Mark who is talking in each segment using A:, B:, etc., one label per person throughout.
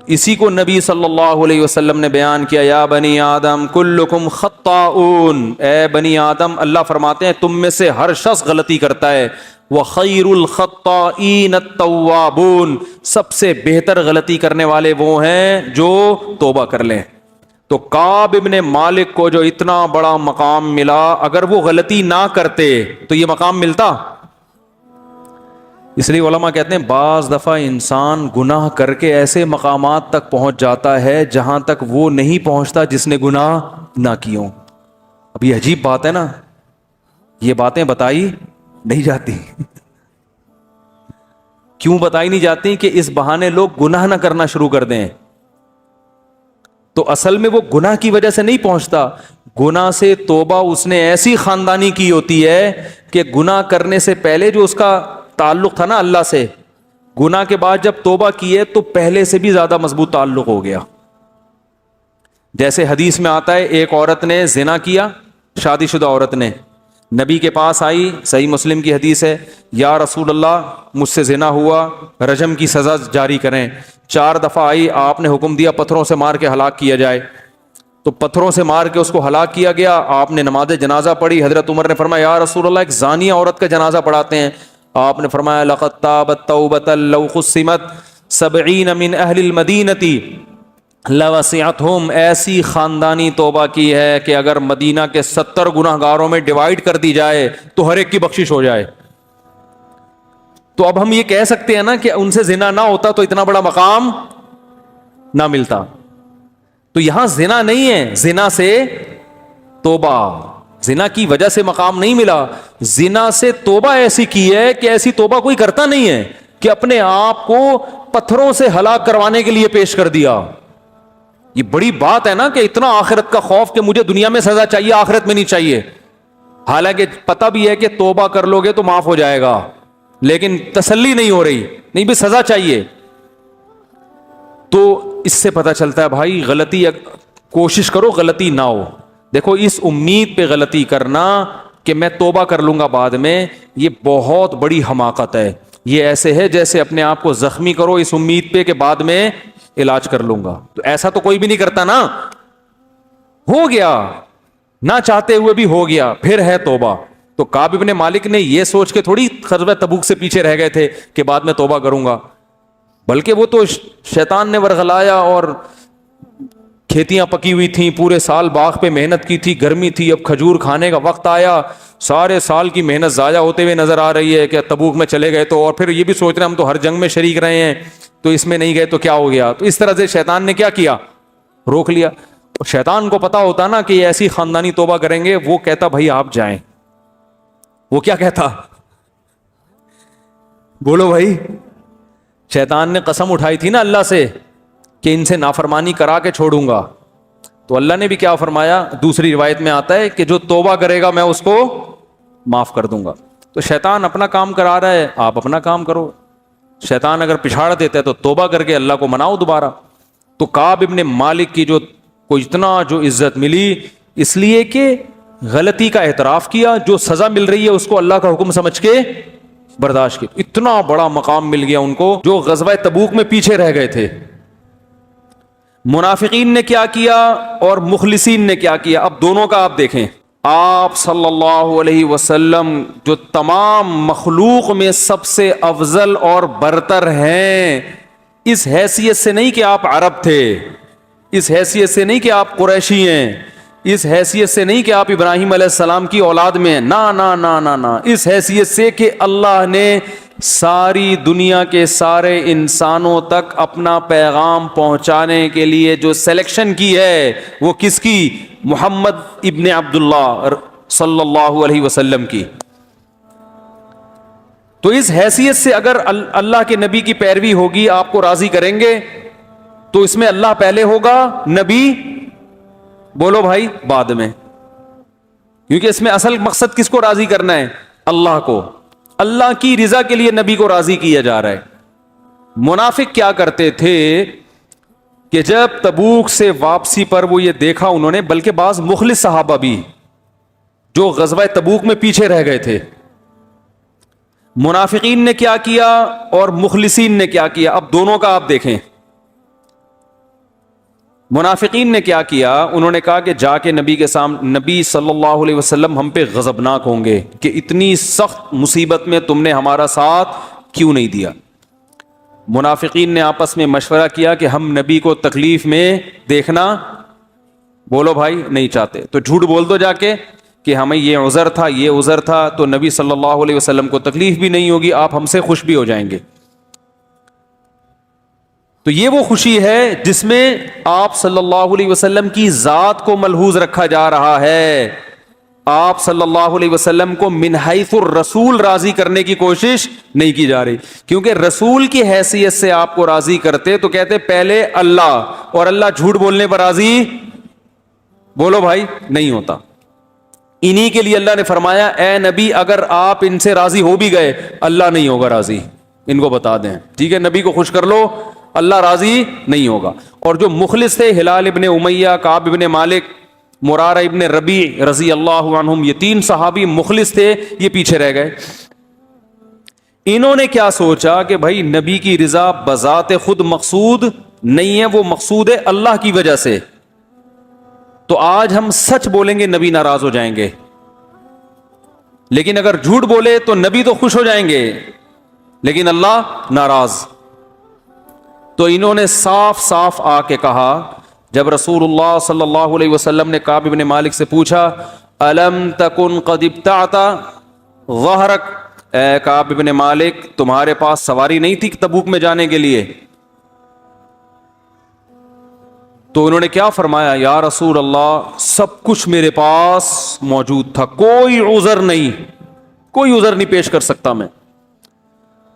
A: اسی کو نبی صلی اللہ علیہ وسلم نے بیان کیا، یا بنی آدم کلکم خطاؤن، اے بنی آدم، اللہ فرماتے ہیں تم میں سے ہر شخص غلطی کرتا ہے، وخیر الخطائین التوابون، سب سے بہتر غلطی کرنے والے وہ ہیں جو توبہ کر لیں۔ تو کعب ابن مالک کو جو اتنا بڑا مقام ملا، اگر وہ غلطی نہ کرتے تو یہ مقام ملتا؟ اس لیے علماء کہتے ہیں بعض دفعہ انسان گناہ کر کے ایسے مقامات تک پہنچ جاتا ہے جہاں تک وہ نہیں پہنچتا جس نے گناہ نہ کیوں۔ اب یہ عجیب بات ہے نا، یہ باتیں بتائی نہیں جاتی۔ کیوں بتائی نہیں جاتی؟ کہ اس بہانے لوگ گناہ نہ کرنا شروع کر دیں، تو اصل میں وہ گناہ کی وجہ سے نہیں پہنچتا، گناہ سے توبہ اس نے ایسی خاندانی کی ہوتی ہے کہ گناہ کرنے سے پہلے جو اس کا تعلق تھا نا اللہ سے، گناہ کے بعد جب توبہ کی ہے تو پہلے سے بھی زیادہ مضبوط تعلق ہو گیا۔ جیسے حدیث میں آتا ہے، ایک عورت نے زنا کیا، شادی شدہ عورت نے نبی کے پاس آئی، صحیح مسلم کی حدیث ہے، یا رسول اللہ مجھ سے زنا ہوا، رجم کی سزا جاری کریں۔ 4 دفعہ آئی، آپ نے حکم دیا پتھروں سے مار کے ہلاک کیا جائے، تو پتھروں سے مار کے اس کو ہلاک کیا گیا۔ آپ نے نماز جنازہ پڑھی، حضرت عمر نے فرمایا یا رسول اللہ ایک زانیہ عورت کا جنازہ پڑھاتے ہیں۔ آپ نے فرمایا لقد تابت توبۃ لو قسمت 70 من اہل المدینہ لوسعتہم، ایسی خاندانی توبہ کی ہے کہ اگر مدینہ کے 70 گناہ گاروں میں ڈیوائڈ کر دی جائے تو ہر ایک کی بخشش ہو جائے۔ تو اب ہم یہ کہہ سکتے ہیں نا کہ ان سے زنا نہ ہوتا تو اتنا بڑا مقام نہ ملتا۔ تو یہاں زنا نہیں ہے، زنا سے توبہ، زنا کی وجہ سے مقام نہیں ملا، زنا سے توبہ ایسی کی ہے کہ ایسی توبہ کوئی کرتا نہیں ہے کہ اپنے آپ کو پتھروں سے ہلاک کروانے کے لیے پیش کر دیا۔ یہ بڑی بات ہے نا کہ اتنا آخرت کا خوف کہ مجھے دنیا میں سزا چاہیے آخرت میں نہیں چاہیے، حالانکہ پتہ بھی ہے کہ توبہ کر لو گے تو معاف ہو جائے گا، لیکن تسلی نہیں ہو رہی، نہیں بھی سزا چاہیے۔ تو اس سے پتہ چلتا ہے بھائی غلطی کوشش کرو غلطی نہ ہو۔ دیکھو اس امید پہ غلطی کرنا کہ میں توبہ کر لوں گا بعد میں، یہ بہت بڑی حماقت ہے۔ یہ ایسے ہے جیسے اپنے آپ کو زخمی کرو اس امید پہ کہ بعد میں علاج کر لوں گا، تو ایسا تو کوئی بھی نہیں کرتا نا، ہو گیا نہ چاہتے ہوئے بھی ہو گیا، پھر ہے توبہ۔ تو کعب ابن مالک نے یہ سوچ کے تھوڑی غزوہ تبوک سے پیچھے رہ گئے تھے کہ بعد میں توبہ کروں گا، بلکہ وہ تو شیطان نے ورغلایا، اور کھیتیاں پکی ہوئی تھیں، پورے سال باغ پہ محنت کی تھی، گرمی تھی، اب کھجور کھانے کا وقت آیا، سارے سال کی محنت ضائع ہوتے ہوئے نظر آ رہی ہے کہ تبوک میں چلے گئے تو، اور پھر یہ بھی سوچ رہے ہیں ہم تو ہر جنگ میں شریک رہے ہیں تو اس میں نہیں گئے تو کیا ہو گیا۔ تو اس طرح سے شیطان نے کیا کیا، روک لیا۔ اور شیطان کو پتا ہوتا نا کہ یہ ایسی خاندانی توبہ کریں گے، وہ کہتا بھائی آپ جائیں۔ وہ کیا کہتا، بولو بھائی، شیطان نے قسم اٹھائی تھی نا اللہ سے کہ ان سے نافرمانی کرا کے چھوڑوں گا، تو اللہ نے بھی کیا فرمایا، دوسری روایت میں آتا ہے کہ جو توبہ کرے گا میں اس کو معاف کر دوں گا۔ تو شیطان اپنا کام کرا رہا ہے، آپ اپنا کام کرو۔ شیطان اگر پچھاڑ دیتا ہے تو توبہ کر کے اللہ کو مناؤ دوبارہ۔ تو کعب ابن مالک کی جو کو اتنا جو عزت ملی اس لیے کہ غلطی کا اعتراف کیا، جو سزا مل رہی ہے اس کو اللہ کا حکم سمجھ کے برداشت کی، اتنا بڑا مقام مل گیا ان کو جو غزوہ تبوک میں پیچھے رہ گئے تھے۔ منافقین نے کیا کیا اور مخلصین نے کیا کیا، اب دونوں کا آپ دیکھیں۔ آپ صلی اللہ علیہ وسلم جو تمام مخلوق میں سب سے افضل اور برتر ہیں، اس حیثیت سے نہیں کہ آپ عرب تھے، اس حیثیت سے نہیں کہ آپ قریشی ہیں، اس حیثیت سے نہیں کہ آپ ابراہیم علیہ السلام کی اولاد میں ہیں، نا نا نا نا نا، اس حیثیت سے کہ اللہ نے ساری دنیا کے سارے انسانوں تک اپنا پیغام پہنچانے کے لیے جو سلیکشن کی ہے وہ کس کی، محمد ابن عبداللہ صلی اللہ علیہ وسلم کی۔ تو اس حیثیت سے اگر اللہ کے نبی کی پیروی ہوگی، آپ کو راضی کریں گے، تو اس میں اللہ پہلے ہوگا، نبی بولو بھائی بعد میں، کیونکہ اس میں اصل مقصد کس کو راضی کرنا ہے، اللہ کو، اللہ کی رضا کے لیے نبی کو راضی کیا جا رہا ہے۔ منافق کیا کرتے تھے کہ جب تبوک سے واپسی پر وہ یہ دیکھا انہوں نے، بلکہ بعض مخلص صحابہ بھی جو غزوہ تبوک میں پیچھے رہ گئے تھے، منافقین نے کیا کیا اور مخلصین نے کیا کیا، اب دونوں کا آپ دیکھیں۔ منافقین نے کیا کیا؟ انہوں نے کہا کہ جا کے نبی کے سامنے، نبی صلی اللہ علیہ وسلم ہم پہ غضبناک ہوں گے کہ اتنی سخت مصیبت میں تم نے ہمارا ساتھ کیوں نہیں دیا۔ منافقین نے آپس میں مشورہ کیا کہ ہم نبی کو تکلیف میں دیکھنا، بولو بھائی، نہیں چاہتے، تو جھوٹ بول دو جا کے کہ ہمیں یہ عذر تھا، یہ عذر تھا، تو نبی صلی اللہ علیہ وسلم کو تکلیف بھی نہیں ہوگی، آپ ہم سے خوش بھی ہو جائیں گے۔ تو یہ وہ خوشی ہے جس میں آپ صلی اللہ علیہ وسلم کی ذات کو ملحوظ رکھا جا رہا ہے، آپ صلی اللہ علیہ وسلم کو من حیث الرسول راضی کرنے کی کوشش نہیں کی جا رہی، کیونکہ رسول کی حیثیت سے آپ کو راضی کرتے تو کہتے پہلے اللہ، اور اللہ جھوٹ بولنے پر راضی، بولو بھائی، نہیں ہوتا۔ انہی کے لیے اللہ نے فرمایا اے نبی اگر آپ ان سے راضی ہو بھی گئے اللہ نہیں ہوگا راضی، ان کو بتا دیں، ٹھیک ہے، نبی کو خوش کر لو، اللہ راضی نہیں ہوگا۔ اور جو مخلص تھے ہلال ابن امیہ، کعب ابن مالک، مرارہ ابن ربیع رضی اللہ عنہم، یہ تین صحابی مخلص تھے، یہ پیچھے رہ گئے۔ انہوں نے کیا سوچا کہ بھائی نبی کی رضا بذات خود مقصود نہیں ہے، وہ مقصود ہے اللہ کی وجہ سے، تو آج ہم سچ بولیں گے نبی ناراض ہو جائیں گے، لیکن اگر جھوٹ بولے تو نبی تو خوش ہو جائیں گے لیکن اللہ ناراض۔ تو انہوں نے صاف صاف آ کے کہا، جب رسول اللہ صلی اللہ علیہ وسلم نے کعب ابن مالک سے پوچھا الم تکن قد ابتعت ظہرک، اے کعب ابن مالک تمہارے پاس سواری نہیں تھی تبوک میں جانے کے لیے؟ تو انہوں نے کیا فرمایا، یا رسول اللہ سب کچھ میرے پاس موجود تھا، کوئی عذر نہیں، کوئی عذر نہیں پیش کر سکتا میں۔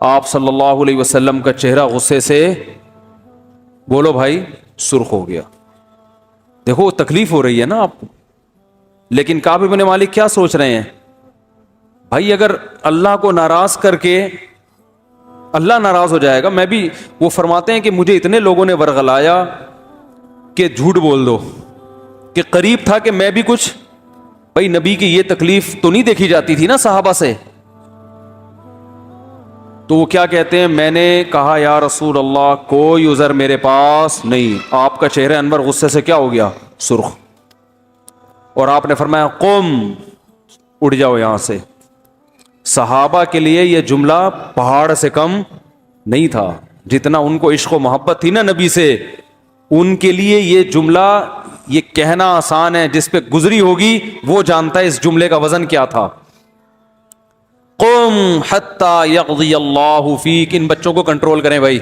A: آپ صلی اللہ علیہ وسلم کا چہرہ غصے سے، بولو بھائی، سرخ ہو گیا۔ دیکھو تکلیف ہو رہی ہے نا آپ کو، لیکن کعب بن مالک کیا سوچ رہے ہیں، بھائی اگر اللہ کو ناراض کر کے اللہ ناراض ہو جائے گا، میں بھی، وہ فرماتے ہیں کہ مجھے اتنے لوگوں نے ورغلایا کہ جھوٹ بول دو، کہ قریب تھا کہ میں بھی کچھ، بھائی نبی کی یہ تکلیف تو نہیں دیکھی جاتی تھی نا صحابہ سے، تو وہ کیا کہتے ہیں، میں نے کہا یا رسول اللہ کوئی عذر میرے پاس نہیں۔ آپ کا چہرہ انور غصے سے کیا ہو گیا، سرخ، اور آپ نے فرمایا قم، اڑ جاؤ یہاں سے۔ صحابہ کے لیے یہ جملہ پہاڑ سے کم نہیں تھا، جتنا ان کو عشق و محبت تھی نا نبی سے، ان کے لیے یہ جملہ، یہ کہنا آسان ہے، جس پہ گزری ہوگی وہ جانتا ہے اس جملے کا وزن کیا تھا۔ قم حتی یقضی اللہ فیک، ان بچوں کو کنٹرول کریں بھائی،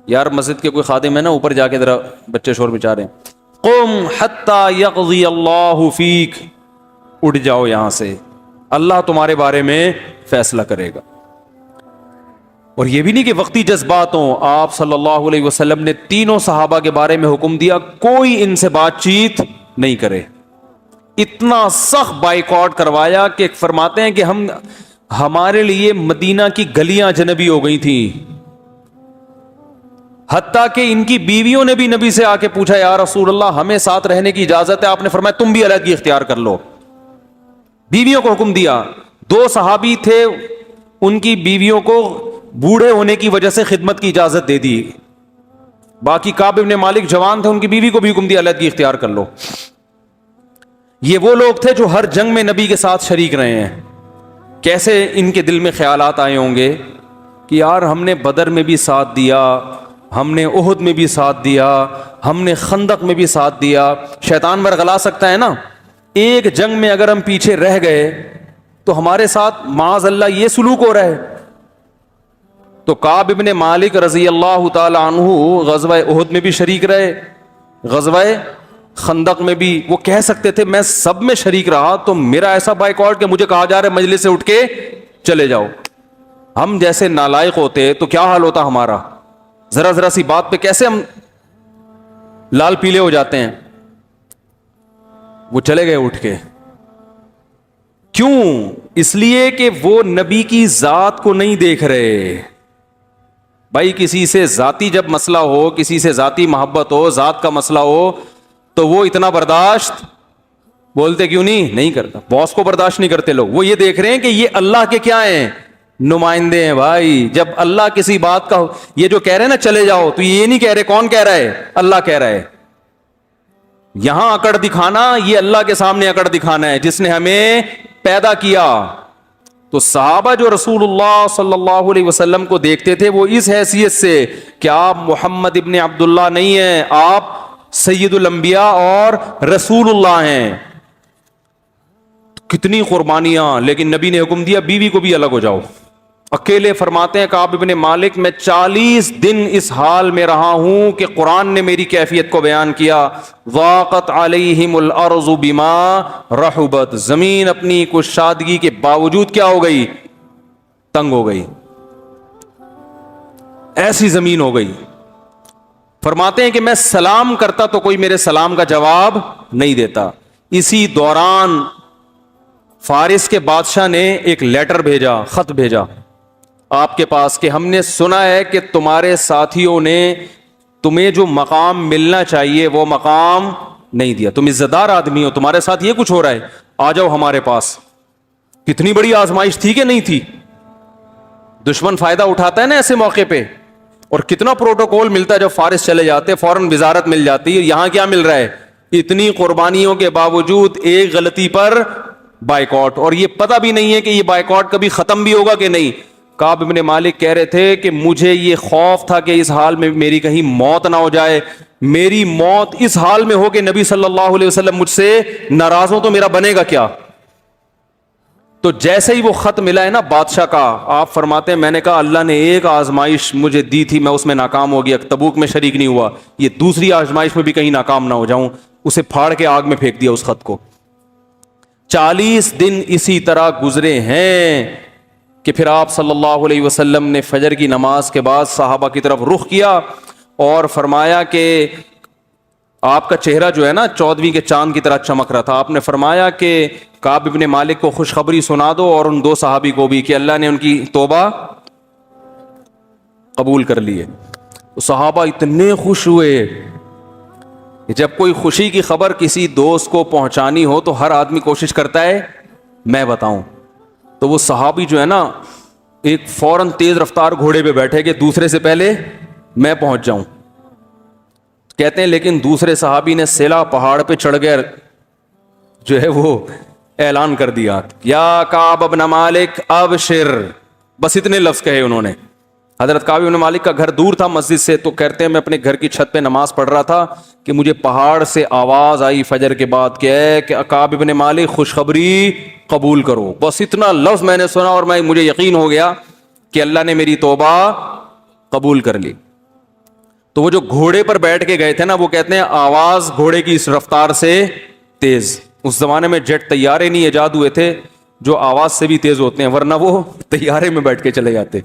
A: یار مسجد کے کوئی خادم ہے نا، اوپر جا کے ذرا بچے شور مچا رہے ہیں۔ قم حتی یقضی اللہ فیک، اٹھ جاؤ یہاں سے، اللہ تمہارے بارے میں فیصلہ کرے گا۔ اور یہ بھی نہیں کہ وقتی جذبات ہوں، آپ صلی اللہ علیہ وسلم نے تینوں صحابہ کے بارے میں حکم دیا کوئی ان سے بات چیت نہیں کرے، اتنا سخت بائیکاٹ کروایا کہ فرماتے ہیں کہ ہمارے لیے مدینہ کی گلیاں اجنبی ہو گئی تھیں، حتیٰ کہ ان کی بیویوں نے بھی نبی سے آ کے پوچھا یا رسول اللہ ہمیں ساتھ رہنے کی اجازت ہے؟ آپ نے فرمایا تم بھی علیحدگی اختیار کر لو، بیویوں کو حکم دیا۔ دو صحابی تھے، ان کی بیویوں کو بوڑھے ہونے کی وجہ سے خدمت کی اجازت دے دی، باقی کعب ابن مالک جوان تھے، ان کی بیوی کو بھی حکم دیا علیحدگی اختیار کر لو۔ یہ وہ لوگ تھے جو ہر جنگ میں نبی کے ساتھ شریک رہے ہیں، کیسے ان کے دل میں خیالات آئے ہوں گے کہ یار ہم نے بدر میں بھی ساتھ دیا، ہم نے احد میں بھی ساتھ دیا، ہم نے خندق میں بھی ساتھ دیا، شیطان ورغلا سکتا ہے نا، ایک جنگ میں اگر ہم پیچھے رہ گئے تو ہمارے ساتھ معاذ اللہ یہ سلوک ہو رہا ہے۔ تو کعب ابن مالک رضی اللہ تعالی عنہ غزوہ احد میں بھی شریک رہے، غزوہ خندق میں بھی، وہ کہہ سکتے تھے میں سب میں شریک رہا، تو میرا ایسا بائیکاٹ کہ مجھے کہا جا رہا ہے مجلس سے اٹھ کے چلے جاؤ۔ ہم جیسے نالائق ہوتے تو کیا حال ہوتا ہمارا، ذرا ذرا سی بات پہ کیسے ہم لال پیلے ہو جاتے ہیں۔ وہ چلے گئے اٹھ کے، کیوں؟ اس لیے کہ وہ نبی کی ذات کو نہیں دیکھ رہے۔ بھائی کسی سے ذاتی جب مسئلہ ہو، کسی سے ذاتی محبت ہو، ذات کا مسئلہ ہو، تو وہ اتنا برداشت، بولتے کیوں نہیں کرتا، باس کو برداشت نہیں کرتے لوگ، وہ یہ دیکھ رہے ہیں کہ یہ اللہ کے کیا ہیں، نمائندے ہیں۔ بھائی جب اللہ کسی بات کا، یہ جو کہہ رہے ہیں نا چلے جاؤ، تو یہ نہیں کہہ رہے، کون کہہ رہا ہے؟ اللہ کہہ رہا ہے، یہاں اکڑ دکھانا یہ اللہ کے سامنے اکڑ دکھانا ہے جس نے ہمیں پیدا کیا. تو صحابہ جو رسول اللہ صلی اللہ علیہ وسلم کو دیکھتے تھے وہ اس حیثیت سے کہ آپ محمد ابن عبداللہ نہیں ہیں, آپ سید الانبیاء اور رسول اللہ ہیں. کتنی قربانیاں, لیکن نبی نے حکم دیا بیوی کو بھی الگ ہو جاؤ. اکیلے فرماتے ہیں کعب ابن مالک, میں 40 دن اس حال میں رہا ہوں کہ قرآن نے میری کیفیت کو بیان کیا. ضاقت علیہم الارض بما رحبت, زمین اپنی کشادگی کے باوجود کیا ہو گئی, تنگ ہو گئی, ایسی زمین ہو گئی. فرماتے ہیں کہ میں سلام کرتا تو کوئی میرے سلام کا جواب نہیں دیتا. اسی دوران فارس کے بادشاہ نے ایک لیٹر بھیجا, خط بھیجا آپ کے پاس کہ ہم نے سنا ہے کہ تمہارے ساتھیوں نے تمہیں جو مقام ملنا چاہیے وہ مقام نہیں دیا, تم عزت دار آدمی ہو, تمہارے ساتھ یہ کچھ ہو رہا ہے, آ جاؤ ہمارے پاس. کتنی بڑی آزمائش تھی کہ نہیں تھی. دشمن فائدہ اٹھاتا ہے نا ایسے موقع پہ, اور کتنا پروٹوکول ملتا ہے جب فارس چلے جاتے, فوراً وزارت مل جاتی ہے. یہاں کیا مل رہا ہے, اتنی قربانیوں کے باوجود ایک غلطی پر بائیکاٹ, اور یہ پتہ بھی نہیں ہے کہ یہ بائیکاٹ کبھی ختم بھی ہوگا کہ نہیں. کعب ابن مالک کہہ رہے تھے کہ مجھے یہ خوف تھا کہ اس حال میں میری کہیں موت نہ ہو جائے, میری موت اس حال میں ہو کہ نبی صلی اللہ علیہ وسلم مجھ سے ناراض ہو تو میرا بنے گا کیا. تو جیسے ہی وہ خط ملا ہے نا بادشاہ کا, آپ فرماتے ہیں میں نے کہا اللہ نے ایک آزمائش مجھے دی تھی, میں اس میں ناکام ہو گیا, تبوک میں شریک نہیں ہوا, یہ دوسری آزمائش میں بھی کہیں ناکام نہ ہو جاؤں. اسے پھاڑ کے آگ میں پھینک دیا اس خط کو. 40 دن اسی طرح گزرے ہیں کہ پھر آپ صلی اللہ علیہ وسلم نے فجر کی نماز کے بعد صحابہ کی طرف رخ کیا اور فرمایا کہ آپ کا چہرہ جو ہے نا 14ویں کے چاند کی طرح چمک رہا تھا. آپ نے فرمایا کہ کعب ابن مالک کو خوشخبری سنا دو اور ان 2 صحابی کو بھی کہ اللہ نے ان کی توبہ قبول کر لی ہے. صحابہ اتنے خوش ہوئے. جب کوئی خوشی کی خبر کسی دوست کو پہنچانی ہو تو ہر آدمی کوشش کرتا ہے میں بتاؤں. تو وہ صحابی جو ہے نا ایک فوراً تیز رفتار گھوڑے پہ بیٹھے کہ دوسرے سے پہلے میں پہنچ جاؤں. کہتے ہیں لیکن دوسرے صحابی نے سیلا پہاڑ پہ چڑھ گئے جو ہے وہ اعلان کر دیا یا کعب ابن مالک ابشر, بس اتنے لفظ کہے انہوں نے. حضرت کعب ابن مالک کا گھر دور تھا مسجد سے, تو کہتے ہیں میں اپنے گھر کی چھت پہ نماز پڑھ رہا تھا کہ مجھے پہاڑ سے آواز آئی فجر کے بعد کہ کعب ابن مالک خوشخبری قبول کرو. بس اتنا لفظ میں نے سنا اور مجھے یقین ہو گیا کہ اللہ نے میری توبہ قبول کر لی. تو وہ جو گھوڑے پر بیٹھ کے گئے تھے نا, وہ کہتے ہیں آواز گھوڑے کی اس رفتار سے تیز. اس زمانے میں جیٹ طیارے نہیں ایجاد ہوئے تھے جو آواز سے بھی تیز ہوتے ہیں, ورنہ وہ طیارے میں بیٹھ کے چلے جاتے.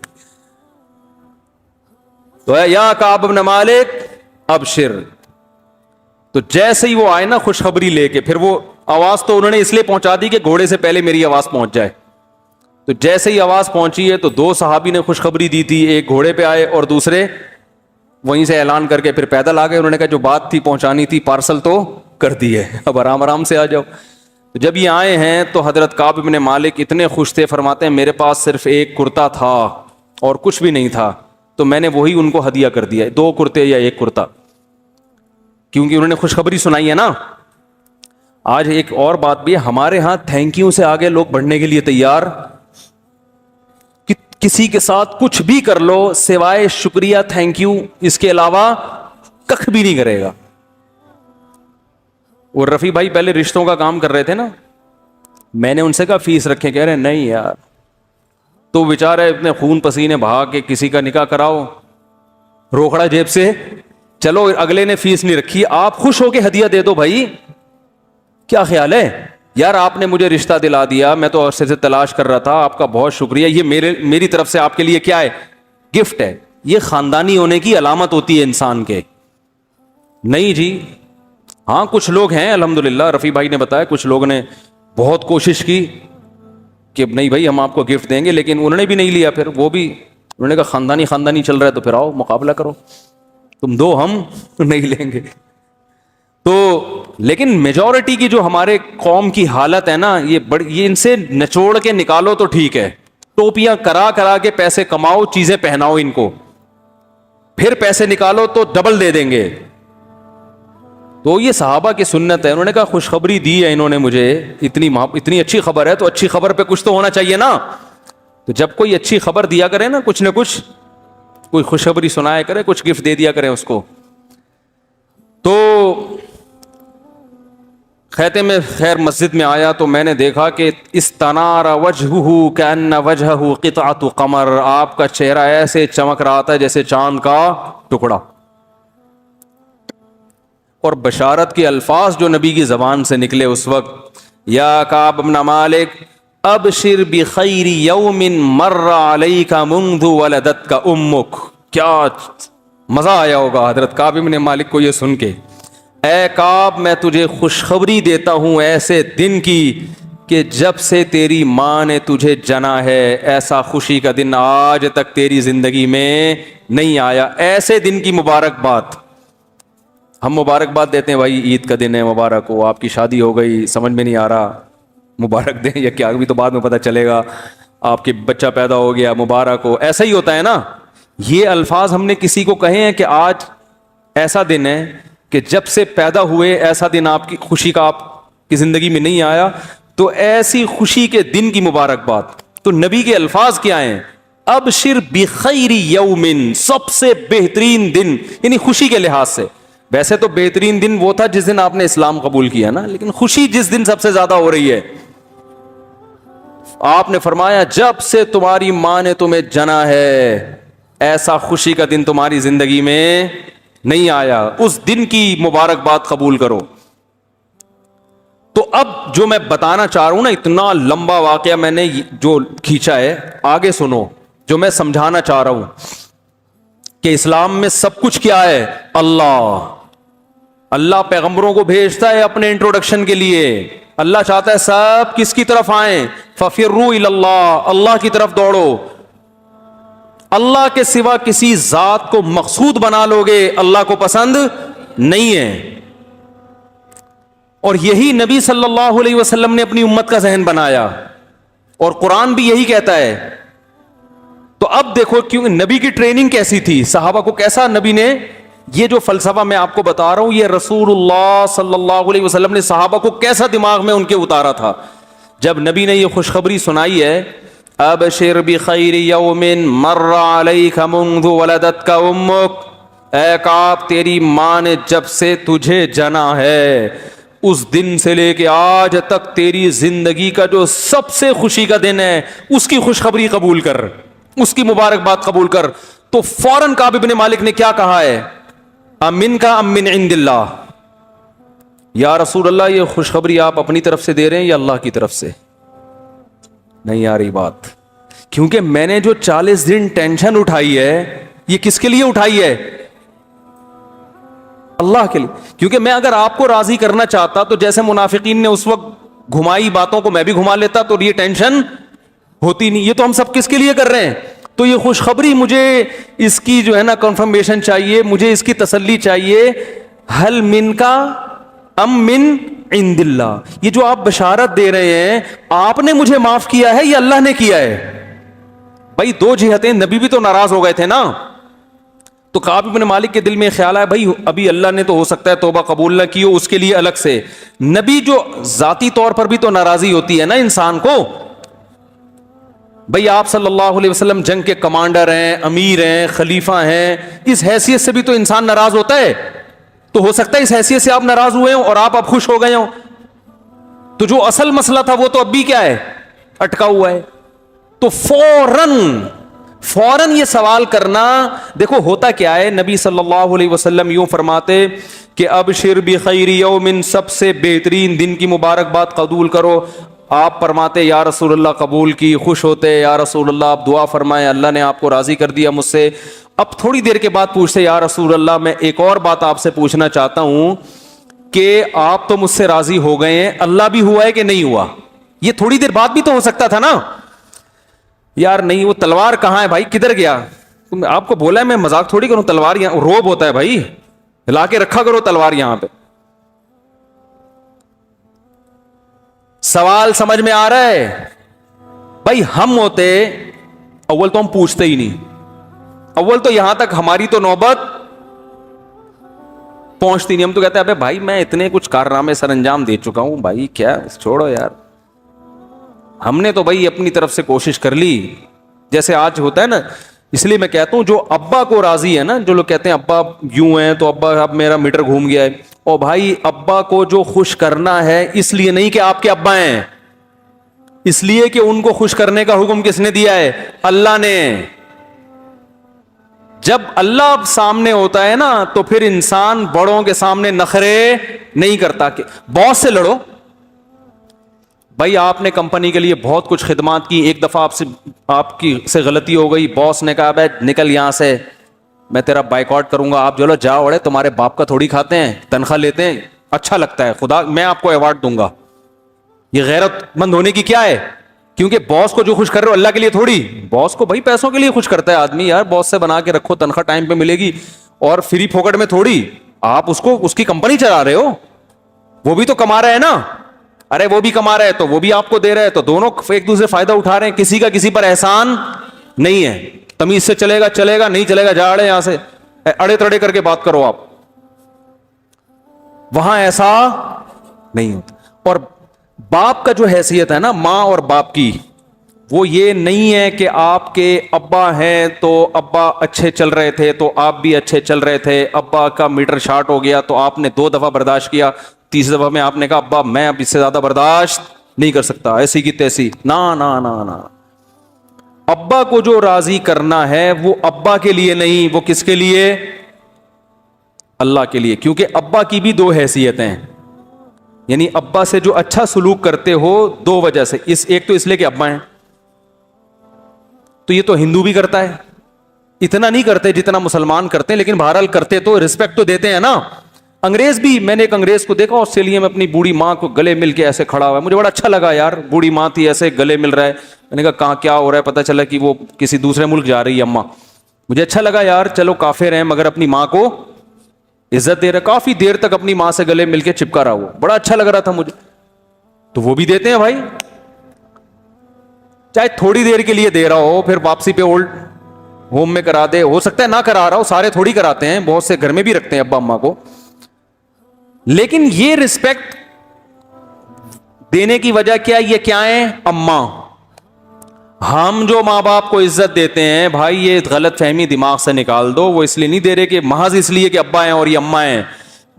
A: تو یا کعب ابن مالک ابشر, تو جیسے ہی وہ آئے نا خوشخبری لے کے, پھر وہ آواز تو انہوں نے اس لیے پہنچا دی کہ گھوڑے سے پہلے میری آواز پہنچ جائے. تو جیسے ہی آواز پہنچی ہے تو 2 صحابی نے خوشخبری دی تھی, ایک گھوڑے پہ آئے اور دوسرے وہیں سے اعلان کر کے پھر پیدل آ گئے. انہوں نے کہا جو بات تھی پہنچانی تھی پارسل تو کر دی ہے, اب آرام آرام سے آ جاؤ. تو جب یہ آئے ہیں تو حضرت کعب ابن مالک اتنے خوش تھے, فرماتے ہیں میرے پاس صرف ایک کرتا تھا اور کچھ بھی نہیں تھا, تو میں نے وہی ان کو ہدیہ کر دیا, 2 کرتے یا 1 کرتا, کیونکہ انہوں نے خوشخبری سنائی ہے نا. آج ایک اور بات بھی ہے, ہمارے ہاں تھینک یو سے آگے لوگ بڑھنے کے لیے تیار, کسی کے ساتھ کچھ بھی کر لو سوائے شکریہ تھینک یو اس کے علاوہ کخ بھی نہیں کرے گا. اور رفیع بھائی پہلے رشتوں کا کام کر رہے تھے نا, میں نے ان سے کہا فیس رکھے, کہہ رہے نہیں یار, تو بیچارے اتنے خون پسینے بہا کے کسی کا نکاح کراؤ, روکڑا جیب سے, چلو اگلے نے فیس نہیں رکھی, آپ خوش ہو کے ہدیہ دے دو بھائی, کیا خیال ہے یار آپ نے مجھے رشتہ دلا دیا, میں تو عرصے سے تلاش کر رہا تھا, آپ کا بہت شکریہ, یہ میری طرف سے آپ کے لیے کیا ہے, گفٹ ہے. یہ خاندانی ہونے کی علامت ہوتی ہے انسان کے. نہیں جی, ہاں کچھ لوگ ہیں الحمدللہ, رفیع بھائی نے بتایا کچھ لوگوں نے بہت کوشش کی کہ نہیں بھائی ہم آپ کو گفٹ دیں گے, لیکن انہوں نے بھی نہیں لیا. پھر وہ بھی انہوں نے کہا خاندانی چل رہا ہے تو پھر آؤ مقابلہ کرو, تم دو ہم نہیں لیں گے. تو لیکن میجورٹی کی جو ہمارے قوم کی حالت ہے نا, یہ ان سے نچوڑ کے نکالو تو ٹھیک ہے, ٹوپیاں کرا کے پیسے کماؤ, چیزیں پہناؤ ان کو, پھر پیسے نکالو تو ڈبل دے دیں گے. تو یہ صحابہ کی سنت ہے. انہوں نے کہا خوشخبری دی ہے انہوں نے مجھے, اتنی اچھی خبر ہے, تو اچھی خبر پہ کچھ تو ہونا چاہیے نا. تو جب کوئی اچھی خبر دیا کرے نا, کچھ نہ کچھ کوئی خوشخبری سنایا کرے, کچھ گفٹ دے دیا کرے اس کو. تو خیمے میں خیر مسجد میں آیا تو میں نے دیکھا کہ استنار وجہہ کأن وجہہ قطعۃ قمر, آپ کا چہرہ ایسے چمک رہا تھا جیسے چاند کا ٹکڑا. اور بشارت کے الفاظ جو نبی کی زبان سے نکلے اس وقت, یا کعب بن مالک ابشر بخیر یوم مر علیک منذ ولدتک امک. کیا مزہ آیا ہوگا حضرت کعب بن مالک کو یہ سن کے. اے کعب میں تجھے خوشخبری دیتا ہوں ایسے دن کی کہ جب سے تیری ماں نے تجھے جنا ہے ایسا خوشی کا دن آج تک تیری زندگی میں نہیں آیا. ایسے دن کی مبارکباد. ہم مبارکباد دیتے ہیں, بھائی عید کا دن ہے مبارک ہو, آپ کی شادی ہو گئی سمجھ میں نہیں آ رہا مبارک دیں یا کیا, ابھی تو بعد میں پتہ چلے گا, آپ کے بچہ پیدا ہو گیا مبارک ہو. ایسا ہی ہوتا ہے نا. یہ الفاظ ہم نے کسی کو کہے ہیں کہ آج ایسا دن ہے کہ جب سے پیدا ہوئے ایسا دن آپ کی خوشی کا آپ کی زندگی میں نہیں آیا, تو ایسی خوشی کے دن کی مبارکباد. تو نبی کے الفاظ کیا ہیں, ابشر بخیر یوم, سب سے بہترین دن, یعنی خوشی کے لحاظ سے. ویسے تو بہترین دن وہ تھا جس دن آپ نے اسلام قبول کیا نا, لیکن خوشی جس دن سب سے زیادہ ہو رہی ہے, آپ نے فرمایا جب سے تمہاری ماں نے تمہیں جنا ہے ایسا خوشی کا دن تمہاری زندگی میں نہیں آیا, اس دن کی مبارکباد قبول کرو. تو اب جو میں بتانا چاہ رہا ہوں نا, اتنا لمبا واقعہ میں نے جو کھینچا ہے, آگے سنو جو میں سمجھانا چاہ رہا ہوں کہ اسلام میں سب کچھ کیا ہے, اللہ پیغمبروں کو بھیجتا ہے اپنے انٹروڈکشن کے لیے. اللہ چاہتا ہے سب کس کی طرف آئیں, ففروا الی اللہ, اللہ کی طرف دوڑو. اللہ کے سوا کسی ذات کو مقصود بنا لو گے اللہ کو پسند نہیں ہے. اور یہی نبی صلی اللہ علیہ وسلم نے اپنی امت کا ذہن بنایا, اور قرآن بھی یہی کہتا ہے. تو اب دیکھو کیوں نبی کی ٹریننگ کیسی تھی, صحابہ کو کیسا نبی نے, یہ جو فلسفہ میں آپ کو بتا رہا ہوں یہ رسول اللہ صلی اللہ علیہ وسلم نے صحابہ کو کیسا دماغ میں ان کے اتارا تھا. جب نبی نے یہ خوشخبری سنائی ہے, ابشر بخیر یوم مر علیک منذ ولدتک امک, اے کعب تیری ماں نے جب سے تجھے جنا ہے اس دن سے لے کے آج تک تیری زندگی کا جو سب سے خوشی کا دن ہے اس کی خوشخبری قبول کر, اس کی مبارکباد قبول کر. تو فوراً کعب بن مالک نے کیا کہا ہے, امن کا ام من عند اللہ, یا رسول اللہ یہ خوشخبری آپ اپنی طرف سے دے رہے ہیں یا اللہ کی طرف سے. نہیں آ رہی بات, کیونکہ میں نے جو 40 دن ٹینشن اٹھائی ہے یہ کس کے لیے اٹھائی ہے, اللہ کے لیے. کیونکہ میں اگر آپ کو راضی کرنا چاہتا تو جیسے منافقین نے اس وقت گھمائی باتوں کو میں بھی گھما لیتا تو یہ ٹینشن ہوتی نہیں. یہ تو ہم سب کس کے لیے کر رہے ہیں, تو یہ خوشخبری مجھے اس کی جو ہے نا کنفرمیشن چاہیے, مجھے اس کی تسلی چاہیے. حل من کا ام من عند اللہ, یہ جو آپ بشارت دے رہے ہیں آپ نے مجھے معاف کیا ہے یا اللہ نے کیا ہے. بھائی دو جہتیں, نبی بھی تو ناراض ہو گئے تھے نا. تو کعب بن مالک کے دل میں خیال آیا بھائی ابھی اللہ نے تو ہو سکتا ہے توبہ قبول نہ کی ہو, اس کے لیے الگ سے نبی جو ذاتی طور پر بھی تو ناراضی ہوتی ہے نا انسان کو. بھئی آپ صلی اللہ علیہ وسلم جنگ کے کمانڈر ہیں, امیر ہیں, خلیفہ ہیں, اس حیثیت سے بھی تو انسان ناراض ہوتا ہے. تو ہو سکتا ہے اس حیثیت سے آپ ناراض ہوئے ہوں اور آپ اب خوش ہو گئے ہوں. تو جو اصل مسئلہ تھا وہ تو اب بھی کیا ہے, اٹکا ہوا ہے. تو فوراً یہ سوال کرنا, دیکھو ہوتا کیا ہے, نبی صلی اللہ علیہ وسلم یوں فرماتے کہ ابشر بخیر یوم, سب سے بہترین دن کی مبارکباد قبول کرو. آپ فرماتے یا رسول اللہ قبول کی, خوش ہوتے یا رسول اللہ آپ دعا فرمائیں اللہ نے آپ کو راضی کر دیا مجھ سے. اب تھوڑی دیر کے بعد پوچھتے یا رسول اللہ میں ایک اور بات آپ سے پوچھنا چاہتا ہوں کہ آپ تو مجھ سے راضی ہو گئے ہیں, اللہ بھی ہوا ہے کہ نہیں ہوا. یہ تھوڑی دیر بعد بھی تو ہو سکتا تھا نا. یار نہیں, وہ تلوار کہاں ہے بھائی, کدھر گیا. آپ کو بولا ہے میں مذاق تھوڑی کروں, تلوار یہاں روب ہوتا ہے بھائی, لا کے رکھا کرو تلوار یہاں پہ. سوال سمجھ میں آ رہا ہے. بھائی ہم ہوتے اول تو ہم پوچھتے ہی نہیں, اول تو یہاں تک ہماری تو نوبت پہنچتی نہیں. ہم تو کہتے ہیں ابے بھائی میں اتنے کچھ کارنامے سر انجام دے چکا ہوں بھائی, کیا چھوڑو یار, ہم نے تو بھائی اپنی طرف سے کوشش کر لی. جیسے آج ہوتا ہے نا, اس لیے میں کہتا ہوں جو ابا کو راضی ہے نا, جو لوگ کہتے ہیں ابا یوں ہیں تو ابا اب میرا میٹر گھوم گیا ہے, اور بھائی ابا کو جو خوش کرنا ہے اس لیے نہیں کہ آپ کے ابا ہیں, اس لیے کہ ان کو خوش کرنے کا حکم کس نے دیا ہے؟ اللہ نے. جب اللہ سامنے ہوتا ہے نا تو پھر انسان بڑوں کے سامنے نخرے نہیں کرتا. کہ باس سے لڑو بھائی, آپ نے کمپنی کے لیے بہت کچھ خدمات کی, ایک دفعہ آپ کی سے غلطی ہو گئی, باس نے کہا بھائی نکل یہاں سے, میں تیرا بائیکاٹ کروں گا, آپ چلو جاؤ, اڑے تمہارے باپ کا تھوڑی کھاتے ہیں, تنخواہ لیتے ہیں, اچھا لگتا ہے, خدا میں آپ کو ایوارڈ دوں گا. یہ غیرت مند ہونے کی کیا ہے؟ کیونکہ باس کو جو خوش کر رہے ہو اللہ کے لیے تھوڑی, باس کو بھائی پیسوں کے لیے خوش کرتا ہے آدمی یار, باس سے بنا کے رکھو, تنخواہ ٹائم پہ ملے گی, اور فری پھوکٹ میں تھوڑی. آپ اس کی کمپنی چلا رہے ہو, وہ بھی تو کما رہا ہے نا, ارے وہ بھی کما رہا ہے تو وہ بھی آپ کو دے رہا ہے, تو دونوں ایک دوسرے فائدہ اٹھا رہے ہیں, کسی کا کسی پر احسان نہیں ہے. تمیز سے چلے گا چلے گا, نہیں چلے گا جا اڑے یہاں سے, اڑے تڑے کر کے بات کرو آپ, وہاں ایسا نہیں ہوتا. اور باپ کا جو حیثیت ہے نا, ماں اور باپ کی, وہ یہ نہیں ہے کہ آپ کے ابا ہیں تو ابا اچھے چل رہے تھے تو آپ بھی اچھے چل رہے تھے, ابا کا میٹر شارٹ ہو گیا تو آپ نے 2 دفعہ برداشت کیا, 3 دفعہ میں آپ نے کہا ابا میں اب اس سے زیادہ برداشت نہیں کر سکتا, ایسی کی تیسی. نا نا نا نا, ابا کو جو راضی کرنا ہے وہ ابا کے لیے نہیں, وہ کس کے لیے؟ اللہ کے لیے. کیونکہ ابا کی بھی 2 حیثیتیں ہیں, یعنی ابا سے جو اچھا سلوک کرتے ہو 2 وجہ سے, ایک تو اس لیے کہ ابا ہیں, تو یہ تو ہندو بھی کرتا ہے, اتنا نہیں کرتے جتنا مسلمان کرتے ہیں, لیکن بہرحال کرتے تو رسپیکٹ تو دیتے ہیں نا. انگریز بھی, میں نے ایک انگریز کو دیکھا آسٹریلیا میں اپنی بوڑھی ماں کو گلے مل کے ایسے کھڑا ہوا ہے, مجھے بڑا اچھا لگا یار, بوڑھی ماں تھی ایسے گلے مل رہا ہے. میں نے کہا کہاں کیا ہو رہا ہے, پتہ چلا کہ وہ کسی دوسرے ملک جا رہی ہے اماں. مجھے اچھا لگا یار, چلو کافر ہیں مگر اپنی ماں کو عزت دے رہا, کافی دیر تک اپنی ماں سے گلے مل کے چپکا رہا, وہ بڑا اچھا لگ رہا تھا مجھے. تو وہ بھی دیتے ہیں بھائی, چاہے تھوڑی دیر کے لیے دے رہا ہو, پھر واپسی پہ اولڈ ہوم میں کرا دے, ہو سکتا ہے نہ کرا رہا ہو, سارے تھوڑی کراتے ہیں, بہت سے گھر میں بھی رکھتے ہیں ابا اماں کو. لیکن یہ رسپیکٹ دینے کی وجہ کیا, یہ کیا ہے؟ اماں. ہم جو ماں باپ کو عزت دیتے ہیں بھائی, یہ غلط فہمی دماغ سے نکال دو, وہ اس لیے نہیں دے رہے کہ محض اس لیے کہ ابا ہیں اور یہ اماں ہیں,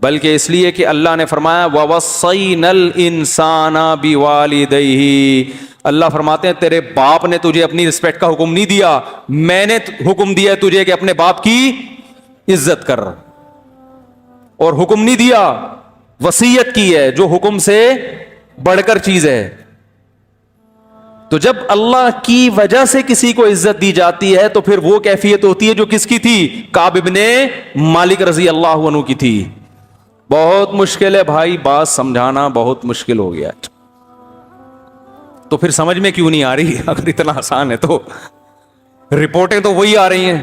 A: بلکہ اس لیے کہ اللہ نے فرمایا وَوَصَّيْنَا الْإِنسَانَ بِوَالِدَيْهِ, اللہ فرماتے ہیں تیرے باپ نے تجھے اپنی رسپیکٹ کا حکم نہیں دیا, میں نے حکم دیا تجھے کہ اپنے باپ کی عزت کر, اور حکم نہیں دیا, وصیت کی ہے, جو حکم سے بڑھ کر چیز ہے. تو جب اللہ کی وجہ سے کسی کو عزت دی جاتی ہے تو پھر وہ کیفیت ہوتی ہے جو کس کی تھی؟ کعب ابن مالک رضی اللہ عنہ کی تھی. بہت مشکل ہے بھائی, بات سمجھانا بہت مشکل ہو گیا. تو پھر سمجھ میں کیوں نہیں آ رہی؟ اگر اتنا آسان ہے تو رپورٹیں تو وہی آ رہی ہیں,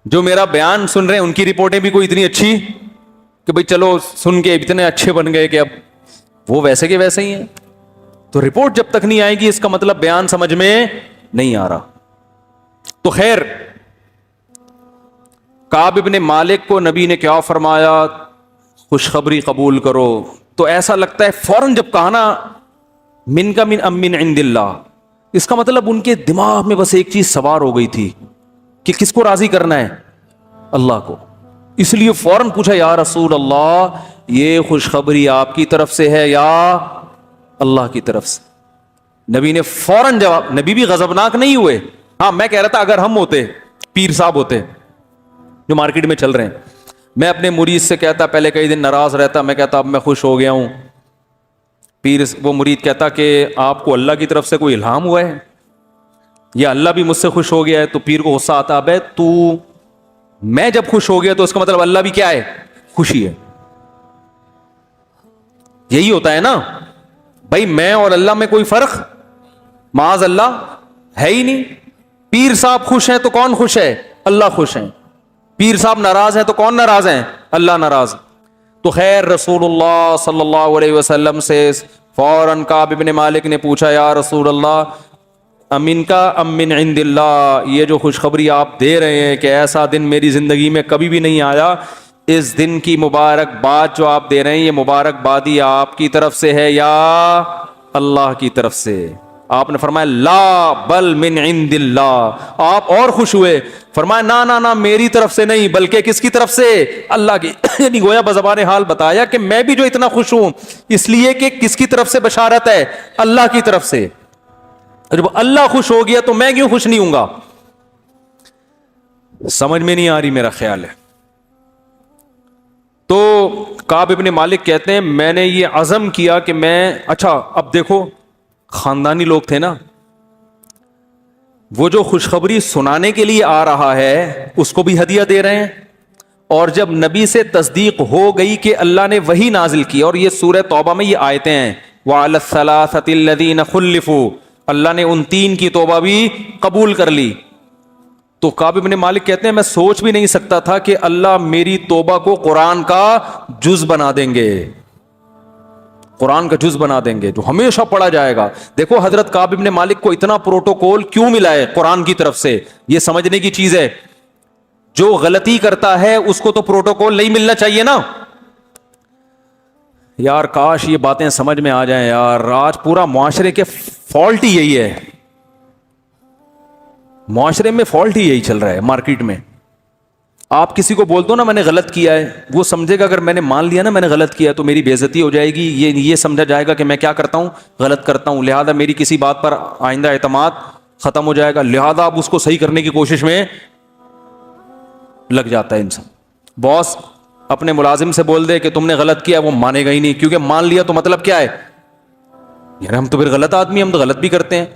A: جو میرا بیان سن رہے ہیں ان کی رپورٹیں بھی کوئی اتنی اچھی کہ بھئی چلو سن کے اتنے اچھے بن گئے کہ اب وہ ویسے کے ویسے ہی ہیں. تو رپورٹ جب تک نہیں آئے گی اس کا مطلب بیان سمجھ میں نہیں آ رہا. تو خیر, کعب ابن مالک کو نبی نے کیا فرمایا؟ خوشخبری قبول کرو. تو ایسا لگتا ہے فوراً جب کہا نا من کا من ام من عند اللہ, اس کا مطلب ان کے دماغ میں بس ایک چیز سوار ہو گئی تھی کہ کس کو راضی کرنا ہے؟ اللہ کو. اس لیے فوراً پوچھا یا رسول اللہ یہ خوشخبری آپ کی طرف سے ہے یا اللہ کی طرف سے؟ نبی نے فوراً جواب, نبی بھی غضبناک نہیں ہوئے. ہاں میں کہہ رہا تھا اگر ہم ہوتے, پیر صاحب ہوتے جو مارکیٹ میں چل رہے ہیں, میں اپنے مرید سے کہتا, پہلے کئی دن ناراض رہتا, میں کہتا اب میں خوش ہو گیا ہوں. پیر وہ مرید کہتا کہ آپ کو اللہ کی طرف سے کوئی الہام ہوا ہے یا اللہ بھی مجھ سے خوش ہو گیا ہے. تو پیر کو غصہ آتا, ابے تو میں جب خوش ہو گیا تو اس کا مطلب اللہ بھی کیا ہے؟ خوشی ہے. یہی ہوتا ہے نا بھائی, میں اور اللہ میں کوئی فرق معاذ اللہ ہے ہی نہیں. پیر صاحب خوش ہیں تو کون خوش ہے؟ اللہ خوش ہیں. پیر صاحب ناراض ہیں تو کون ناراض ہیں؟ اللہ ناراض. تو خیر رسول اللہ صلی اللہ علیہ وسلم سے فوراً کعب ابن مالک نے پوچھا یا رسول اللہ امن کا ام من عند اللہ, یہ جو خوشخبری آپ دے رہے ہیں کہ ایسا دن میری زندگی میں کبھی بھی نہیں آیا, اس دن کی مبارکباد جو آپ دے رہے ہیں یہ مبارکبادی آپ کی طرف سے ہے یا اللہ کی طرف سے؟ آپ نے فرمایا لا بل من عند اللہ. آپ اور خوش ہوئے, فرمایا نا نا نا میری طرف سے نہیں بلکہ کس کی طرف سے؟ اللہ کی. یعنی گویا بزبان حال بتایا کہ میں بھی جو اتنا خوش ہوں اس لیے کہ کس کی طرف سے بشارت ہے؟ اللہ کی طرف سے. جب اللہ خوش ہو گیا تو میں کیوں خوش نہیں ہوں گا؟ سمجھ میں نہیں آ رہی میرا خیال ہے. تو کعب ابن مالک کہتے ہیں میں نے یہ عزم کیا کہ میں, اچھا اب دیکھو خاندانی لوگ تھے نا, وہ جو خوشخبری سنانے کے لیے آ رہا ہے اس کو بھی ہدیہ دے رہے ہیں, اور جب نبی سے تصدیق ہو گئی کہ اللہ نے وہی نازل کی, اور یہ سورہ توبہ میں یہ آیتیں ہیں وَعَلَى الثَّلَاثَةِ الَّذِينَ خُلِّفُوا, اللہ نے ان 3 کی توبہ بھی قبول کر لی. تو کعب ابن مالک کہتے ہیں میں سوچ بھی نہیں سکتا تھا کہ اللہ میری توبہ کو قرآن کا جز بنا دیں گے, قرآن کا جز بنا دیں گے جو ہمیشہ پڑھا جائے گا. دیکھو حضرت کعب ابن مالک کو اتنا پروٹوکول کیوں ملا ہے قرآن کی طرف سے, یہ سمجھنے کی چیز ہے. جو غلطی کرتا ہے اس کو تو پروٹوکول نہیں ملنا چاہیے نا یار. کاش یہ باتیں سمجھ میں آ جائیں یار. آج پورا معاشرے کے فالٹ ہی یہی ہے, معاشرے میں فالٹ ہی یہی چل رہا ہے مارکیٹ میں. آپ کسی کو بول دو نا میں نے غلط کیا ہے, وہ سمجھے گا اگر میں نے مان لیا نا میں نے غلط کیا تو میری بے عزتی ہو جائے گی, یہ سمجھا جائے گا کہ میں کیا کرتا ہوں, غلط کرتا ہوں, لہذا میری کسی بات پر آئندہ اعتماد ختم ہو جائے گا. لہذا اب اس کو صحیح کرنے کی کوشش میں لگ جاتا ہے انسان. باس اپنے ملازم سے بول دے کہ تم نے غلط کیا, وہ مانے گا ہی نہیں, کیونکہ مان لیا تو مطلب کیا ہے یار ہم تو پھر غلط آدمی, ہم تو غلط بھی کرتے ہیں.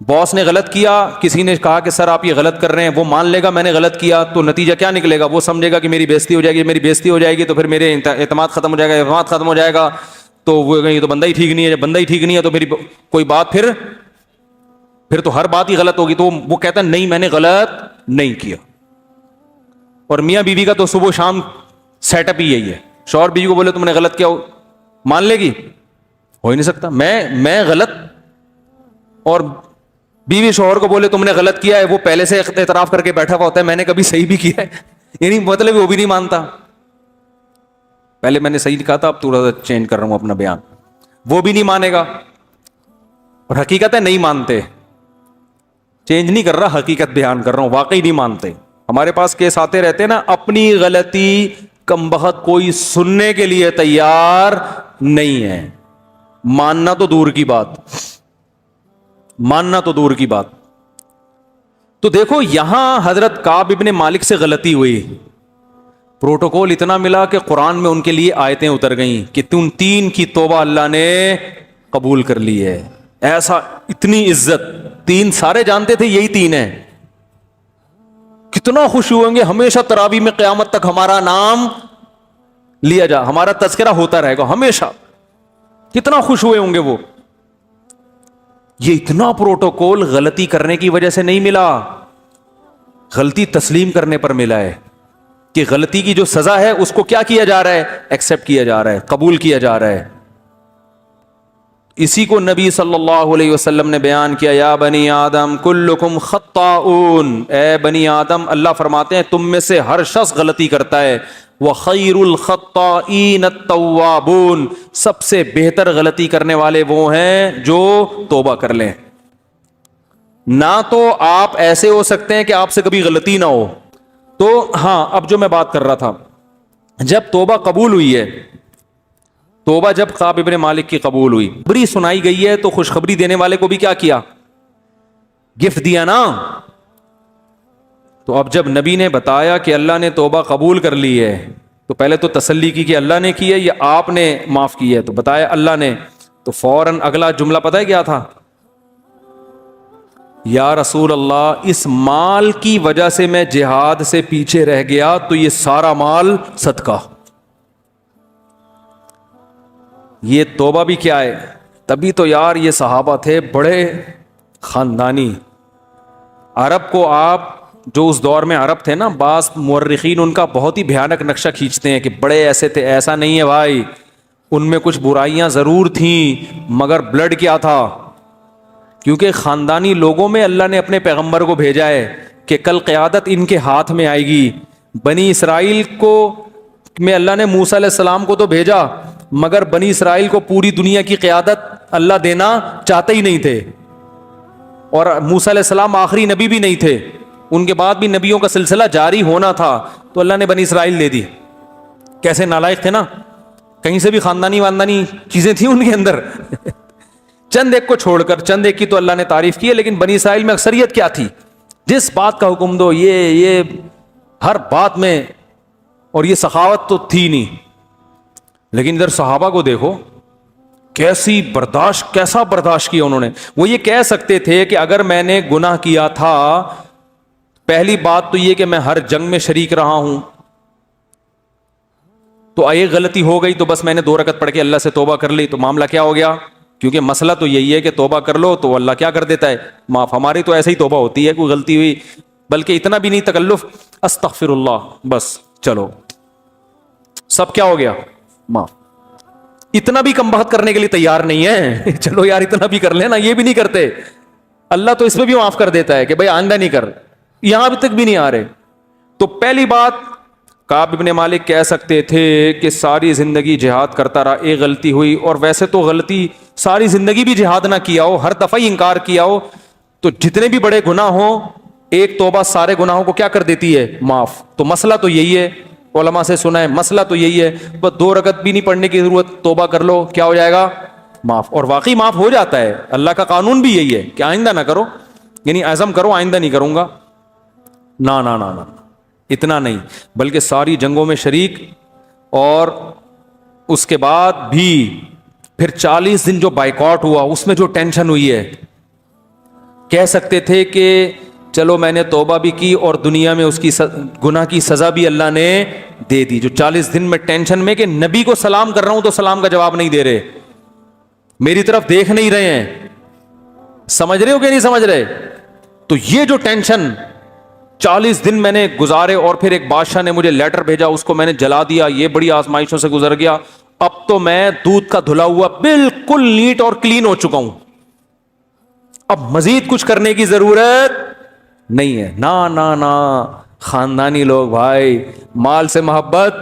A: باس نے غلط کیا, کسی نے کہا کہ سر آپ یہ غلط کر رہے ہیں, وہ مان لے گا میں نے غلط کیا, تو نتیجہ کیا نکلے گا؟ وہ سمجھے گا کہ میری بےزتی ہو جائے گی, میری بےزتی ہو جائے گی تو پھر میرے اعتماد ختم ہو جائے گا, اعتماد ختم ہو جائے گا تو وہ یہ تو بندہ ہی ٹھیک نہیں ہے, جب بندہ ہی ٹھیک نہیں ہے تو میری کوئی بات پھر تو ہر بات ہی غلط ہوگی. تو وہ کہتا ہے نہیں میں نے غلط نہیں کیا. اور میاں بیوی کا تو صبح شام سیٹ اپ ہی یہی ہے. شوہر بیوی کو بولے تم نے غلط کیا, مان لے گی؟ ہو ہی نہیں سکتا. میں غلط, اور بیوی شوہر کو بولے تم نے غلط کیا ہے, وہ پہلے سے اعتراف کر کے بیٹھا ہوا ہوتا ہے میں نے کبھی صحیح بھی کیا ہے, یعنی مطلب وہ بھی نہیں مانتا. پہلے میں نے صحیح کہا تھا اب تھوڑا سا چینج کر رہا ہوں اپنا بیان. وہ بھی نہیں مانے گا, اور حقیقت ہے نہیں مانتے, چینج نہیں کر رہا, حقیقت بیان کر رہا ہوں, واقعی نہیں مانتے. ہمارے پاس کیس آتے رہتے نا, اپنی غلطی کمبخت کوئی سننے کے لیے تیار نہیں ہے, ماننا تو دور کی بات, ماننا تو دور کی بات. تو دیکھو یہاں حضرت کعب ابن مالک سے غلطی ہوئی, پروٹوکول اتنا ملا کہ قرآن میں ان کے لیے آیتیں اتر گئیں کہ تم 3 کی توبہ اللہ نے قبول کر لی ہے. ایسا اتنی عزت, 3 سارے جانتے تھے یہی 3 ہیں. کتنا خوش ہوئیں گے, ہمیشہ تراویح میں قیامت تک ہمارا نام لیا جا, ہمارا تذکرہ ہوتا رہے گا ہمیشہ. کتنا خوش ہوئے ہوں گے وہ. یہ اتنا پروٹوکول غلطی کرنے کی وجہ سے نہیں ملا, غلطی تسلیم کرنے پر ملا ہے کہ غلطی کی جو سزا ہے اس کو کیا کیا جا رہا ہے, ایکسپٹ کیا جا رہا ہے, قبول کیا جا رہا ہے. اسی کو نبی صلی اللہ علیہ وسلم نے بیان کیا, یا بنی آدم کلکم خطاؤن, اے بنی آدم اللہ فرماتے ہیں تم میں سے ہر شخص غلطی کرتا ہے, وَخَيْرُ الْخَطَّائِينَ التَّوَّابُونَ, سب سے بہتر غلطی کرنے والے وہ ہیں جو توبہ کر لیں. نہ تو آپ ایسے ہو سکتے ہیں کہ آپ سے کبھی غلطی نہ ہو. تو ہاں اب جو میں بات کر رہا تھا, جب توبہ قبول ہوئی ہے, توبہ جب کعب ابن مالک کی قبول ہوئی, بری سنائی گئی ہے, تو خوشخبری دینے والے کو بھی کیا کیا, گفٹ دیا نا. تو اب جب نبی نے بتایا کہ اللہ نے توبہ قبول کر لی ہے, تو پہلے تو تسلی کی کہ اللہ نے کی ہے یا آپ نے معاف کی ہے, تو بتایا اللہ نے. تو فوراً اگلا جملہ پتہ ہے کیا تھا, یا رسول اللہ اس مال کی وجہ سے میں جہاد سے پیچھے رہ گیا, تو یہ سارا مال صدقہ. یہ توبہ بھی کیا ہے, تبھی تو یار یہ صحابہ تھے بڑے خاندانی. عرب کو آپ جو اس دور میں عرب تھے نا, بعض مورخین ان کا بہت ہی بھیانک نقشہ کھینچتے ہیں کہ بڑے ایسے تھے. ایسا نہیں ہے بھائی, ان میں کچھ برائیاں ضرور تھیں مگر بلڈ کیا تھا, کیونکہ خاندانی لوگوں میں اللہ نے اپنے پیغمبر کو بھیجا ہے کہ کل قیادت ان کے ہاتھ میں آئے گی. بنی اسرائیل کو میں اللہ نے موسیٰ علیہ السلام کو تو بھیجا مگر بنی اسرائیل کو پوری دنیا کی قیادت اللہ دینا چاہتے ہی نہیں تھے, اور موسیٰ علیہ السلام آخری نبی بھی نہیں تھے, ان کے بعد بھی نبیوں کا سلسلہ جاری ہونا تھا, تو اللہ نے بنی اسرائیل دے دی. کیسے نالائق تھے نا, کہیں سے بھی خاندانی چیزیں تھیں ان کے اندر چند ایک کو چھوڑ کر, چند ایک کی تو اللہ نے تعریف کی ہے, لیکن بنی اسرائیل میں اکثریت کیا تھی, جس بات کا حکم دو یہ ہر بات میں, اور یہ سخاوت تو تھی نہیں. لیکن ادھر صحابہ کو دیکھو کیسا برداشت کیا انہوں نے. وہ یہ کہہ سکتے تھے کہ اگر میں نے گناہ کیا تھا, پہلی بات تو یہ کہ میں ہر جنگ میں شریک رہا ہوں, تو ایک غلطی ہو گئی تو بس میں نے 2 رکعت پڑھ کے اللہ سے توبہ کر لی, تو معاملہ کیا ہو گیا, کیونکہ مسئلہ تو یہی ہے کہ توبہ کر لو تو اللہ کیا کر دیتا ہے, معاف. ہماری تو ایسے ہی توبہ ہوتی ہے, کوئی غلطی ہوئی, بلکہ اتنا بھی نہیں تکلف, استغفر اللہ, بس چلو سب کیا ہو گیا, معاف. اتنا بھی کم بخت کرنے کے لیے تیار نہیں ہے چلو یار اتنا بھی کر لینا, یہ بھی نہیں کرتے. اللہ تو اس میں بھی معاف کر دیتا ہے کہ بھائی آئندہ نہیں کر, یہاں اب تک بھی نہیں آ رہے. تو پہلی بات, کعب ابن مالک کہہ سکتے تھے کہ ساری زندگی جہاد کرتا رہا, ایک غلطی ہوئی, اور ویسے تو غلطی ساری زندگی بھی جہاد نہ کیا ہو, ہر دفعہ ہی انکار کیا ہو, تو جتنے بھی بڑے گناہ ہوں ایک توبہ سارے گناہوں کو کیا کر دیتی ہے, معاف. تو مسئلہ تو یہی ہے, علماء سے سنا ہے, مسئلہ تو یہی ہے, بس 2 رکعت بھی نہیں پڑھنے کی ضرورت, توبہ کر لو, کیا ہو جائے گا, معاف. اور واقعی معاف ہو جاتا ہے, اللہ کا قانون بھی یہی ہے کہ آئندہ نہ کرو, یعنی عزم کرو آئندہ نہیں کروں گا, نہ نہ نہ, اتنا نہیں, بلکہ ساری جنگوں میں شریک, اور اس کے بعد بھی پھر 40 دن جو بائیکاٹ ہوا اس میں جو ٹینشن ہوئی ہے, کہہ سکتے تھے کہ چلو میں نے توبہ بھی کی اور دنیا میں اس کی گناہ کی سزا بھی اللہ نے دے دی. جو 40 دن میں ٹینشن میں کہ نبی کو سلام کر رہا ہوں تو سلام کا جواب نہیں دے رہے, میری طرف دیکھ نہیں رہے ہیں, سمجھ رہے ہو کہ نہیں سمجھ رہے. تو یہ جو ٹینشن 40 دن میں نے گزارے, اور پھر ایک بادشاہ نے مجھے لیٹر بھیجا, اس کو میں نے جلا دیا, یہ بڑی آزمائشوں سے گزر گیا, اب تو میں دودھ کا دھلا ہوا بالکل نیٹ اور کلین ہو چکا ہوں, اب مزید کچھ کرنے کی ضرورت نہیں ہے. نہ خاندانی لوگ بھائی, مال سے محبت.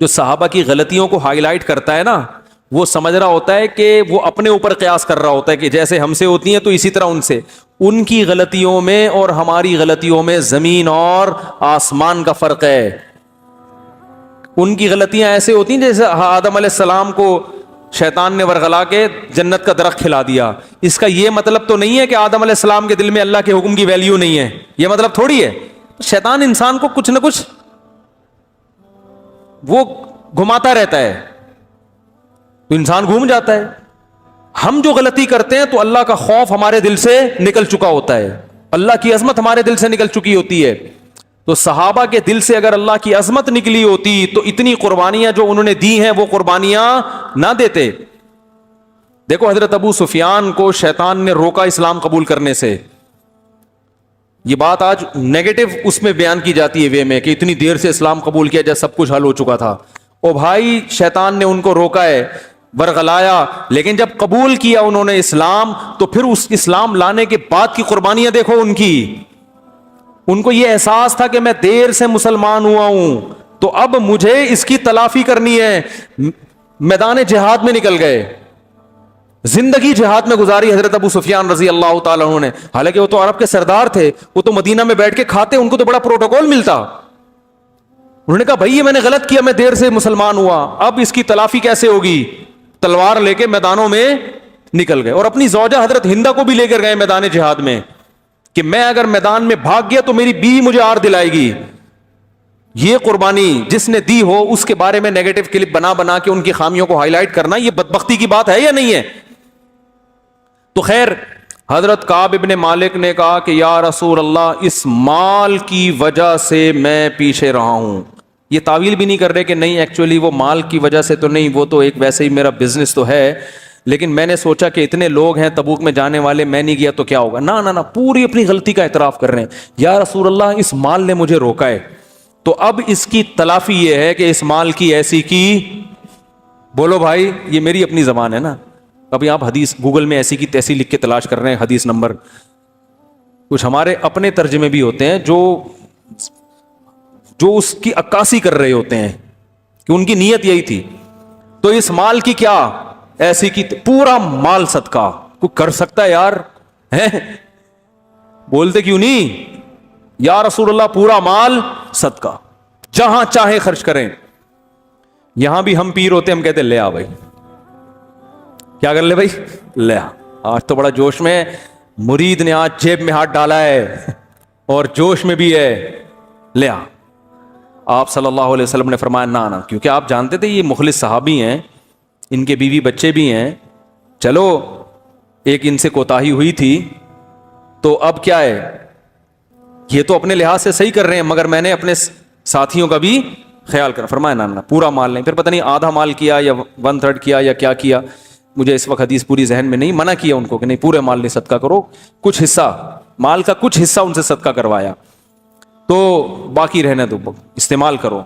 A: جو صحابہ کی غلطیوں کو ہائی لائٹ کرتا ہے نا, وہ سمجھ رہا ہوتا ہے کہ وہ اپنے اوپر قیاس کر رہا ہوتا ہے کہ جیسے ہم سے ہوتی ہیں تو اسی طرح ان سے. ان کی غلطیوں میں اور ہماری غلطیوں میں زمین اور آسمان کا فرق ہے. ان کی غلطیاں ایسے ہوتی ہیں جیسے آدم علیہ السلام کو شیطان نے ورغلا کے جنت کا درخت کھلا دیا. اس کا یہ مطلب تو نہیں ہے کہ آدم علیہ السلام کے دل میں اللہ کے حکم کی ویلیو نہیں ہے, یہ مطلب تھوڑی ہے. شیطان انسان کو کچھ نہ کچھ وہ گھماتا رہتا ہے, تو انسان گھوم جاتا ہے. ہم جو غلطی کرتے ہیں تو اللہ کا خوف ہمارے دل سے نکل چکا ہوتا ہے, اللہ کی عظمت ہمارے دل سے نکل چکی ہوتی ہے. تو صحابہ کے دل سے اگر اللہ کی عظمت نکلی ہوتی تو اتنی قربانیاں جو انہوں نے دی ہیں وہ قربانیاں نہ دیتے. دیکھو حضرت ابو سفیان کو شیطان نے روکا اسلام قبول کرنے سے. یہ بات آج نیگیٹو اس میں بیان کی جاتی ہے وے میں کہ اتنی دیر سے اسلام قبول کیا جب سب کچھ حل ہو چکا تھا. او بھائی, شیطان نے ان کو روکا ہے, ورغلایا, لیکن جب قبول کیا انہوں نے اسلام تو پھر اس اسلام لانے کے بعد کی قربانیاں دیکھو ان کی. ان کو یہ احساس تھا کہ میں دیر سے مسلمان ہوا ہوں تو اب مجھے اس کی تلافی کرنی ہے. میدان جہاد میں نکل گئے, زندگی جہاد میں گزاری حضرت ابو سفیان رضی اللہ تعالیٰ عنہ نے. حالانکہ وہ تو عرب کے سردار تھے, وہ تو مدینہ میں بیٹھ کے کھاتے, ان کو تو بڑا پروٹوکول ملتا. انہوں نے کہا بھائی یہ میں نے غلط کیا, میں دیر سے مسلمان ہوا, اب اس کی تلافی کیسے ہوگی. تلوار لے کے میدانوں میں نکل گئے, اور اپنی زوجہ حضرت ہندہ کو بھی لے کر گئے میدان جہاد میں کہ میں اگر میدان میں بھاگ گیا تو میری بیوی مجھے آر دلائے گی. یہ قربانی جس نے دی ہو اس کے بارے میں نیگیٹو کلپ بنا بنا کے ان کی خامیوں کو ہائی لائٹ کرنا, یہ بدبختی کی بات ہے یا نہیں ہے. تو خیر, حضرت کعب ابن مالک نے کہا کہ یا رسول اللہ, اس مال کی وجہ سے میں پیچھے رہا ہوں. یہ تعویل بھی نہیں کر رہے کہ نہیں ایکچولی وہ مال کی وجہ سے تو نہیں, وہ تو ایک ویسے ہی میرا بزنس تو ہے, لیکن میں نے سوچا کہ اتنے لوگ ہیں تبوک میں جانے والے, میں نہیں گیا تو کیا ہوگا. نہ پوری اپنی غلطی کا اعتراف کر رہے ہیں. یا رسول اللہ, اس مال نے مجھے روکا ہے, تو اب اس کی تلافی یہ ہے کہ اس مال کی ایسی کی, بولو بھائی, یہ میری اپنی زبان ہے نا. ابھی آپ حدیث گوگل میں ایسی کی تیسی لکھ کے تلاش کر رہے ہیں حدیث نمبر, کچھ ہمارے اپنے ترجمے بھی ہوتے ہیں جو جو اس کی عکاسی کر رہے ہوتے ہیں کہ ان کی نیت یہی تھی. تو اس مال کی کیا ایسی کی پورا مال صدقہ. کوئی کر سکتا ہے یار؟ بولتے کیوں نہیں یا رسول اللہ پورا مال صدقہ, جہاں چاہے خرچ کریں. یہاں بھی ہم پیر ہوتے, ہم کہتے لے آ بھائی, کیا کر لے بھائی, لے آ. آج تو بڑا جوش میں مرید نے آج جیب میں ہاتھ ڈالا ہے اور جوش میں بھی ہے, لے آ. آپ صلی اللہ علیہ وسلم نے فرمایا نہ نہ, کیونکہ آپ جانتے تھے یہ مخلص صحابی ہیں, ان کے بیوی بچے بھی ہیں, چلو ایک ان سے کوتاہی ہوئی تھی تو اب کیا ہے, یہ تو اپنے لحاظ سے صحیح کر رہے ہیں مگر میں نے اپنے ساتھیوں کا بھی خیال کرنا. فرمایا نہ پورا مال نہیں. پھر پتہ نہیں آدھا مال کیا یا 1/3 کیا یا کیا کیا, مجھے اس وقت حدیث پوری ذہن میں نہیں. منع کیا ان کو کہ نہیں پورے مال نہیں صدقہ کرو, کچھ حصہ مال کا کچھ حصہ ان سے صدقہ کروایا, تو باقی رہنے دو, استعمال کرو.